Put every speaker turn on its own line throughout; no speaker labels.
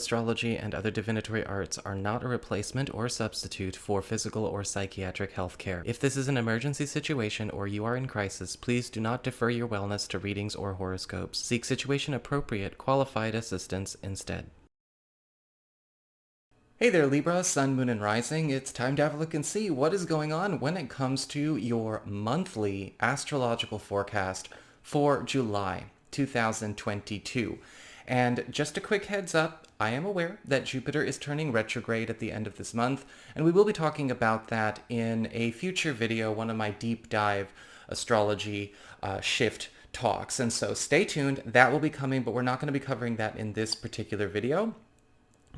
astrology, and other divinatory arts are not a replacement or substitute for physical or psychiatric health care. If this is an emergency situation or you are in crisis, please do not defer your wellness to readings or horoscopes. Seek situation-appropriate, qualified assistance instead. Hey there, Libra, Sun, Moon, and Rising. It's time to have a look and see what is going on when it comes to your monthly astrological forecast for July 2022. And just a quick heads up, I am aware that Jupiter is turning retrograde at the end of this month, and we will be talking about that in a future video, one of my deep dive astrology shift talks. And so stay tuned, that will be coming, but we're not going to be covering that in this particular video.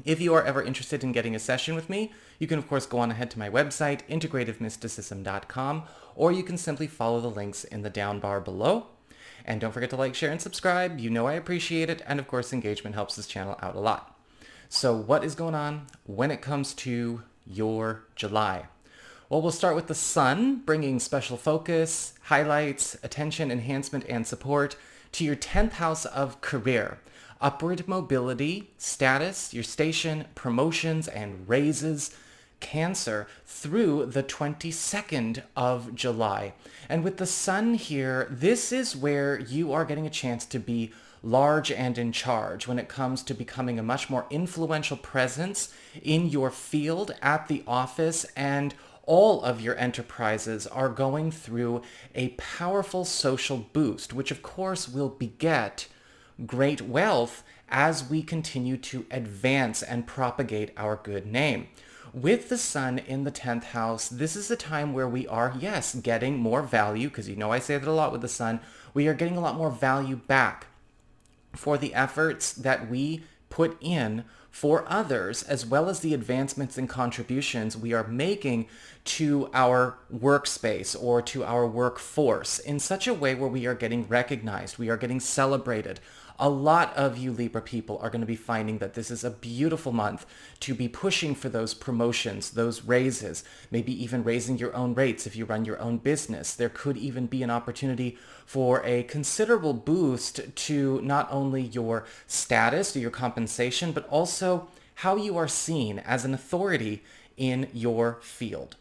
If you are ever interested in getting a session with me, you can of course go on ahead to my website, integrativemysticism.com, or you can simply follow the links in the down bar below. And don't forget to like, share, and subscribe. You know I appreciate it, and of course engagement helps this channel out a lot. So what is going on when it comes to your July? Well, we'll start with the Sun, bringing special focus, highlights, attention, enhancement, and support to your 10th house of career. Upward mobility, status, your station, promotions, and raises, Cancer, through the 22nd of July. And with the Sun here, this is where you are getting a chance to be large and in charge when it comes to becoming a much more influential presence in your field, at the office, and all of your enterprises are going through a powerful social boost, which of course will beget great wealth as we continue to advance and propagate our good name. With the Sun in the 10th house, this is a time where we are, yes, getting more value, because you know I say that a lot with the Sun, we are getting a lot more value back for the efforts that we put in for others, as well as the advancements and contributions we are making to our workspace or to our workforce in such a way where we are getting recognized, we are getting celebrated. A lot of you Libra people are going to be finding that this is a beautiful month to be pushing for those promotions, those raises, maybe even raising your own rates if you run your own business. There could even be an opportunity for a considerable boost to not only your status or your compensation, but also how you are seen as an authority in your field.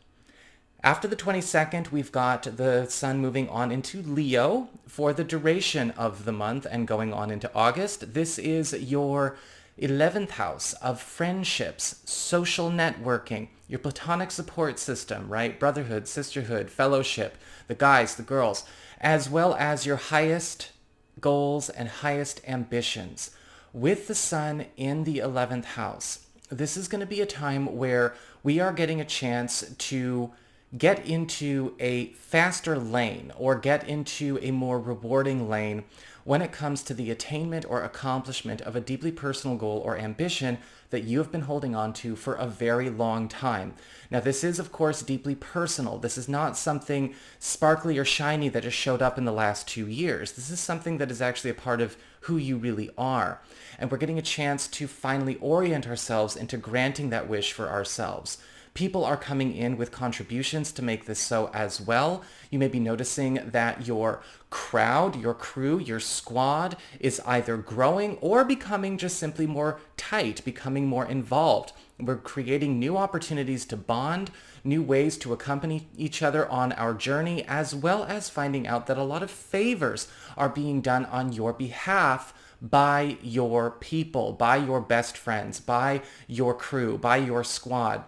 After the 22nd, we've got the Sun moving on into Leo for the duration of the month and going on into August. This is your 11th house of friendships, social networking, your platonic support system, right? Brotherhood, sisterhood, fellowship, the guys, the girls, as well as your highest goals and highest ambitions. With the Sun in the 11th house, this is going to be a time where we are getting a chance to get into a faster lane or get into a more rewarding lane when it comes to the attainment or accomplishment of a deeply personal goal or ambition that you have been holding on to for a very long time. Now, this is, of course, deeply personal. This is not something sparkly or shiny that just showed up in the last 2 years. This is something that is actually a part of who you really are. And we're getting a chance to finally orient ourselves into granting that wish for ourselves. People are coming in with contributions to make this so as well. You may be noticing that your crowd, your crew, your squad is either growing or becoming just simply more tight, becoming more involved. We're creating new opportunities to bond, new ways to accompany each other on our journey, as well as finding out that a lot of favors are being done on your behalf by your people, by your best friends, by your crew, by your squad.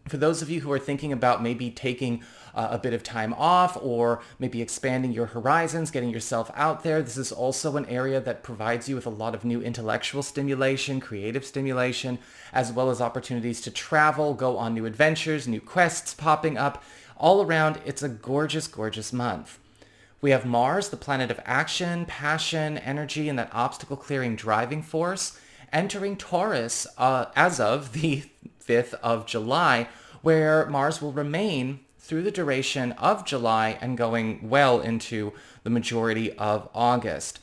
For those of you who are thinking about maybe taking a bit of time off or maybe expanding your horizons, getting yourself out there, this is also an area that provides you with a lot of new intellectual stimulation, creative stimulation, as well as opportunities to travel, go on new adventures, new quests popping up. All around, it's a gorgeous, gorgeous month. We have Mars, the planet of action, passion, energy, and that obstacle-clearing driving force, entering Taurus as of the 5th of July, where Mars will remain through the duration of July and going well into the majority of August.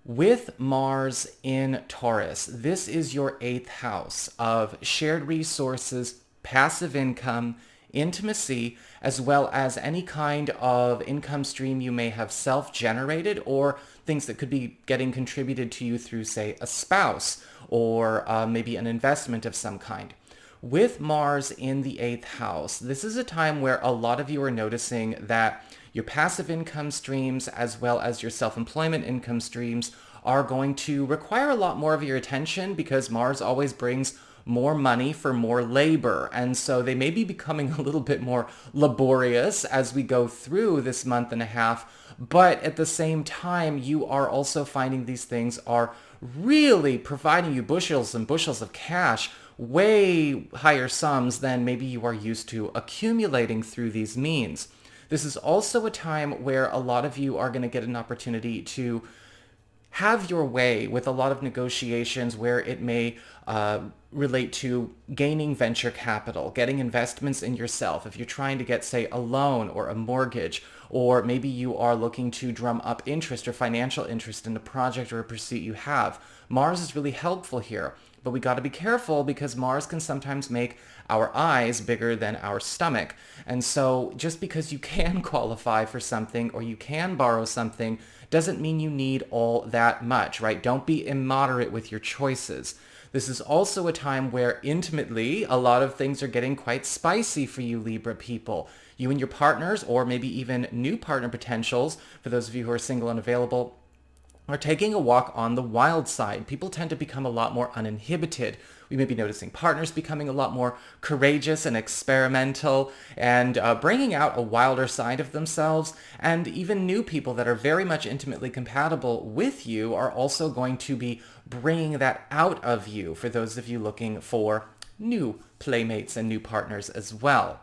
With Mars in Taurus, this is your 8th house of shared resources, passive income, intimacy, as well as any kind of income stream you may have self-generated or things that could be getting contributed to you through, say, a spouse or maybe an investment of some kind. With Mars in the 8th house, this is a time where a lot of you are noticing that your passive income streams as well as your self-employment income streams are going to require a lot more of your attention, because Mars always brings more money for more labor. And so they may be becoming a little bit more laborious as we go through this month and a half. But at the same time, you are also finding these things are really providing you bushels and bushels of cash, way higher sums than maybe you are used to accumulating through these means. This is also a time where a lot of you are going to get an opportunity to have your way with a lot of negotiations where it may relate to gaining venture capital, getting investments in yourself. If you're trying to get, say, a loan or a mortgage, or maybe you are looking to drum up interest or financial interest in a project or a pursuit you have, Mars is really helpful here. But we got to be careful, because Mars can sometimes make our eyes bigger than our stomach. And so just because you can qualify for something or you can borrow something doesn't mean you need all that much, right? Don't be immoderate with your choices. This is also a time where intimately a lot of things are getting quite spicy for you Libra people. You and your partners, or maybe even new partner potentials, for those of you who are single and available, are taking a walk on the wild side. People tend to become a lot more uninhibited. We may be noticing partners becoming a lot more courageous and experimental, and bringing out a wilder side of themselves. And even new people that are very much intimately compatible with you are also going to be bringing that out of you, for those of you looking for new playmates and new partners as well.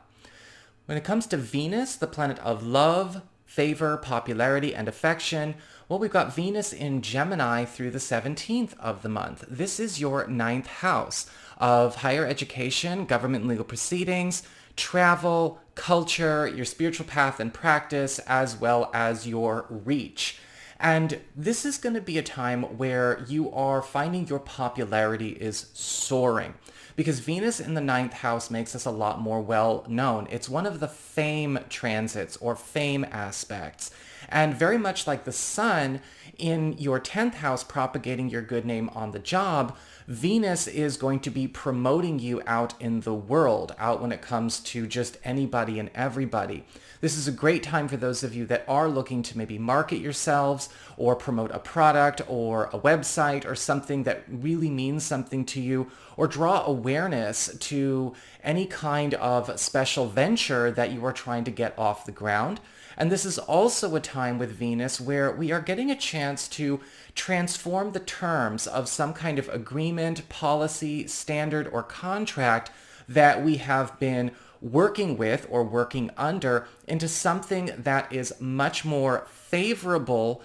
When it comes to Venus, the planet of love, favor, popularity, and affection, well, we've got Venus in Gemini through the 17th of the month. This is your 9th house of higher education, government and legal proceedings, travel, culture, your spiritual path and practice, as well as your reach. And this is going to be a time where you are finding your popularity is soaring, because Venus in the 9th house makes us a lot more well known. It's one of the fame transits or fame aspects. And very much like the sun in your 10th house propagating your good name on the job, Venus is going to be promoting you out in the world, out when it comes to just anybody and everybody. This is a great time for those of you that are looking to maybe market yourselves or promote a product or a website or something that really means something to you, or draw awareness to any kind of special venture that you are trying to get off the ground. And this is also a time with Venus where we are getting a chance to transform the terms of some kind of agreement, policy, standard, or contract that we have been working with or working under into something that is much more favorable,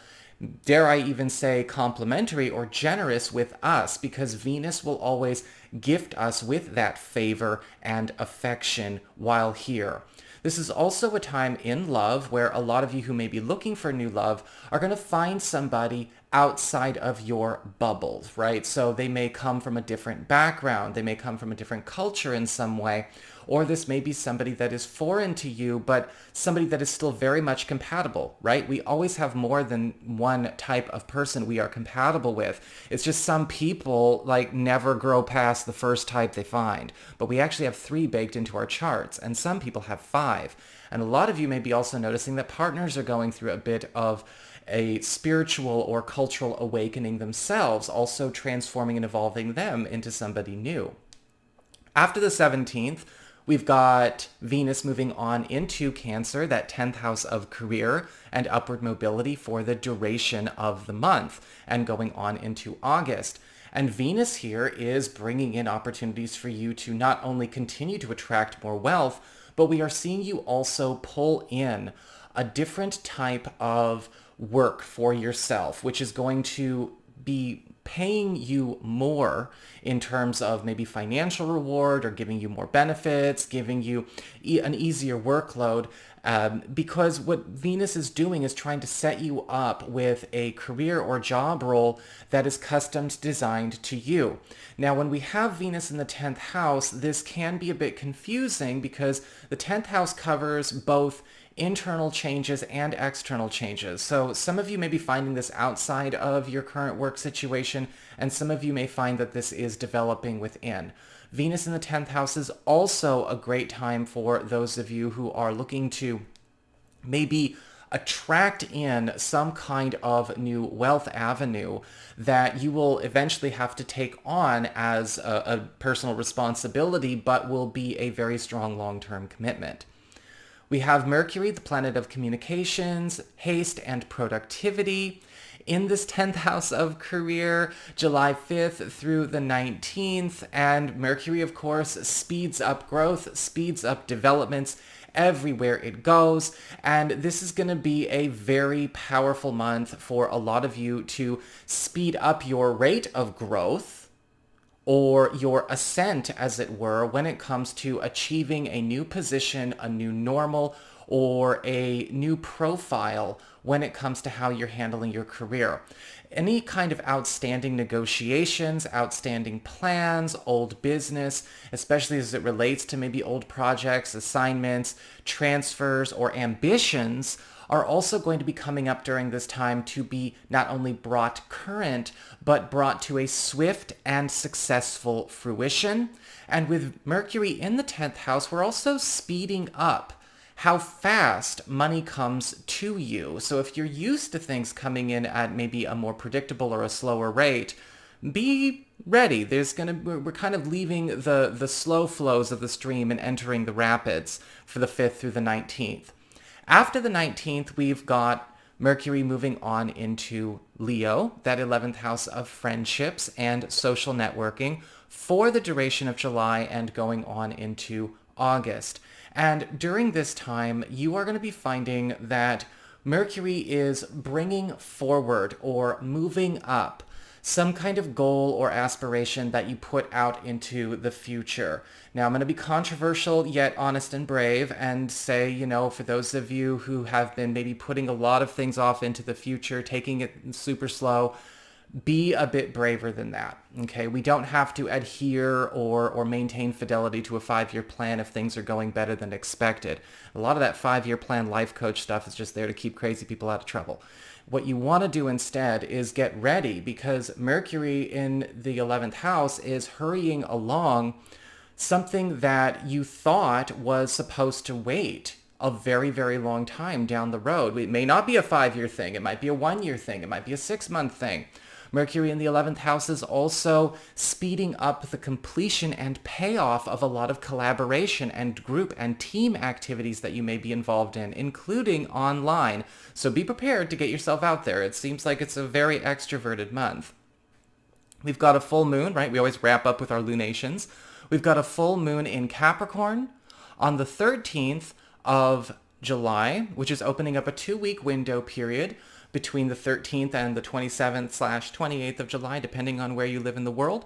dare I even say complimentary or generous with us, because Venus will always gift us with that favor and affection while here. This is also a time in love where a lot of you who may be looking for new love are going to find somebody outside of your bubbles, right? So they may come from a different background, they may come from a different culture in some way, or this may be somebody that is foreign to you, but somebody that is still very much compatible, right? We always have more than one type of person we are compatible with. It's just some people like never grow past the first type they find, but we actually have 3 baked into our charts, and some people have 5. And a lot of you may be also noticing that partners are going through a bit of a spiritual or cultural awakening themselves, also transforming and evolving them into somebody new. After the 17th, we've got Venus moving on into Cancer, that 10th house of career and upward mobility for the duration of the month, and going on into August. And Venus here is bringing in opportunities for you to not only continue to attract more wealth, but we are seeing you also pull in a different type of work for yourself, which is going to be paying you more in terms of maybe financial reward or giving you more benefits, giving you an easier workload, because what Venus is doing is trying to set you up with a career or job role that is custom designed to you. Now, when we have Venus in the 10th house, this can be a bit confusing because the 10th house covers both internal changes and external changes. So some of you may be finding this outside of your current work situation communication, and some of you may find that this is developing within. Venus in the 10th house is also a great time for those of you who are looking to maybe attract in some kind of new wealth avenue that you will eventually have to take on as a personal responsibility, but will be a very strong long-term commitment. We have Mercury, the planet of communications, haste, and productivity, in this 10th house of career, July 5th through the 19th. And Mercury, of course, speeds up growth, speeds up developments everywhere it goes. And this is going to be a very powerful month for a lot of you to speed up your rate of growth, or your ascent, as it were, when it comes to achieving a new position, a new normal, or a new profile when it comes to how you're handling your career. Any kind of outstanding negotiations, outstanding plans, old business, especially as it relates to maybe old projects, assignments, transfers, or ambitions, are also going to be coming up during this time to be not only brought current, but brought to a swift and successful fruition. And with Mercury in the 10th house, we're also speeding up how fast money comes to you. So if you're used to things coming in at maybe a more predictable or a slower rate, be ready. We're kind of leaving the slow flows of the stream and entering the rapids for the 5th through the 19th. After the 19th, we've got Mercury moving on into Leo, that 11th house of friendships and social networking, for the duration of July and going on into August. And during this time, you are going to be finding that Mercury is bringing forward or moving up some kind of goal or aspiration that you put out into the future. Now, I'm going to be controversial yet honest and brave and say, for those of you who have been maybe putting a lot of things off into the future, taking it super slow, be a bit braver than that, okay? We don't have to adhere or maintain fidelity to a 5-year plan if things are going better than expected. A lot of that 5-year plan life coach stuff is just there to keep crazy people out of trouble. What you want to do instead is get ready, because Mercury in the 11th house is hurrying along something that you thought was supposed to wait a very, very long time down the road. It may not be a 5-year thing. It might be a 1-year thing. It might be a 6-month thing. Mercury in the 11th house is also speeding up the completion and payoff of a lot of collaboration and group and team activities that you may be involved in, including online. So be prepared to get yourself out there. It seems like it's a very extroverted month. We've got a full moon, right? We always wrap up with our lunations. We've got a full moon in Capricorn on the 13th of July, which is opening up a 2-week window period between the 13th and the 27th/28th of July, depending on where you live in the world.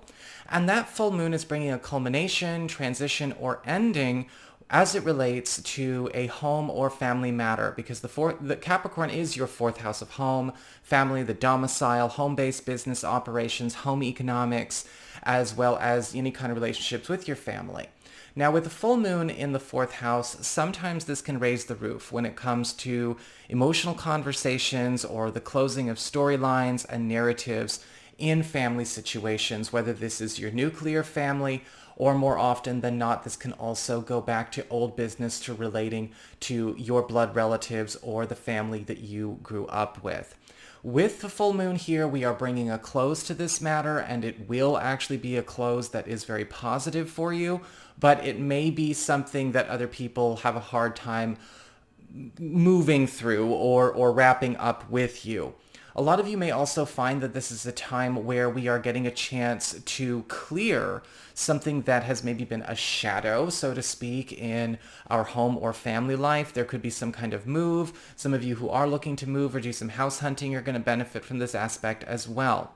And that full moon is bringing a culmination, transition, or ending as it relates to a home or family matter, because the Capricorn is your 4th house of home, family, the domicile, home-based business operations, home economics, as well as any kind of relationships with your family. Now, with the full moon in the 4th house, sometimes this can raise the roof when it comes to emotional conversations or the closing of storylines and narratives in family situations, whether this is your nuclear family, or more often than not, this can also go back to old business, to relating to your blood relatives or the family that you grew up with. With the full moon here, we are bringing a close to this matter, and it will actually be a close that is very positive for you, but it may be something that other people have a hard time moving through or wrapping up with you. A lot of you may also find that this is a time where we are getting a chance to clear something that has maybe been a shadow, so to speak, in our home or family life. There could be some kind of move. Some of you who are looking to move or do some house hunting are going to benefit from this aspect as well.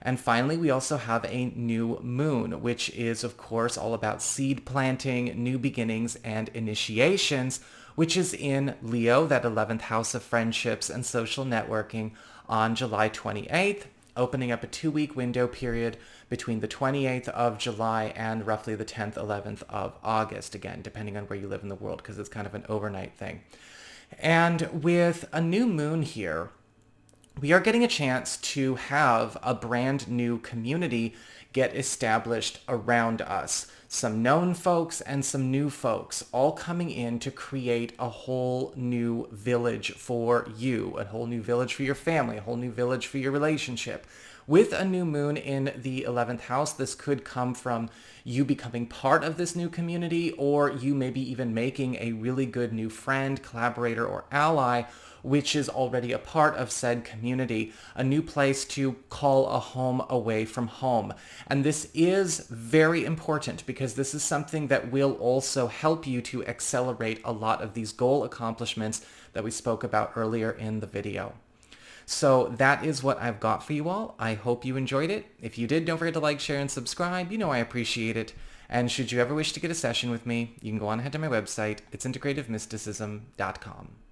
And finally, we also have a new moon, which is, of course, all about seed planting, new beginnings, and initiations, which is in Leo, that 11th house of friendships and social networking, on July 28th, opening up a 2-week window period between the 28th of July and roughly the 10th, 11th of August, again, depending on where you live in the world, because it's kind of an overnight thing. And with a new moon here, we are getting a chance to have a brand new community get established around us. Some known folks and some new folks all coming in to create a whole new village for you, a whole new village for your family, a whole new village for your relationship. With a new moon in the 11th house, this could come from you becoming part of this new community, or you maybe even making a really good new friend, collaborator, or ally, which is already a part of said community, a new place to call a home away from home. And this is very important because this is something that will also help you to accelerate a lot of these goal accomplishments that we spoke about earlier in the video. So that is what I've got for you all. I hope you enjoyed it. If you did, don't forget to like, share, and subscribe. You know I appreciate it. And should you ever wish to get a session with me, you can go on ahead to my website. It's integrativemysticism.com.